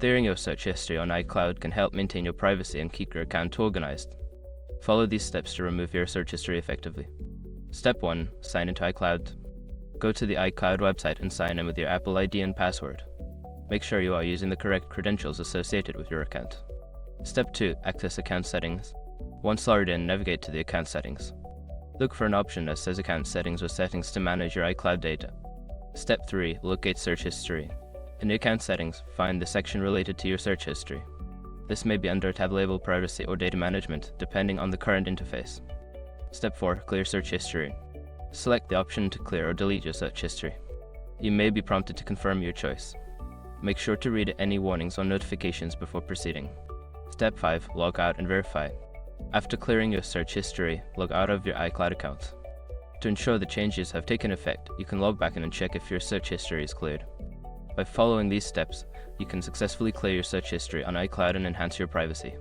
Clearing your search history on iCloud can help maintain your privacy and keep your account organized. Follow these steps to remove your search history effectively. Step 1. Sign into iCloud. Go to the iCloud website and sign in with your Apple ID and password. Make sure you are using the correct credentials associated with your account. Step 2. Access account settings. Once logged in, navigate to the account settings. Look for an option that says Account Settings with settings to manage your iCloud data. Step 3. Locate search history. In the account settings, find the section related to your search history. This may be under a tab labeled Privacy or Data Management, depending on the current interface. Step 4. Clear search history. Select the option to clear or delete your search history. You may be prompted to confirm your choice. Make sure to read any warnings or notifications before proceeding. Step 5. Log out and verify. After clearing your search history, log out of your iCloud account. To ensure the changes have taken effect, you can log back in and check if your search history is cleared. By following these steps, you can successfully clear your search history on iCloud and enhance your privacy.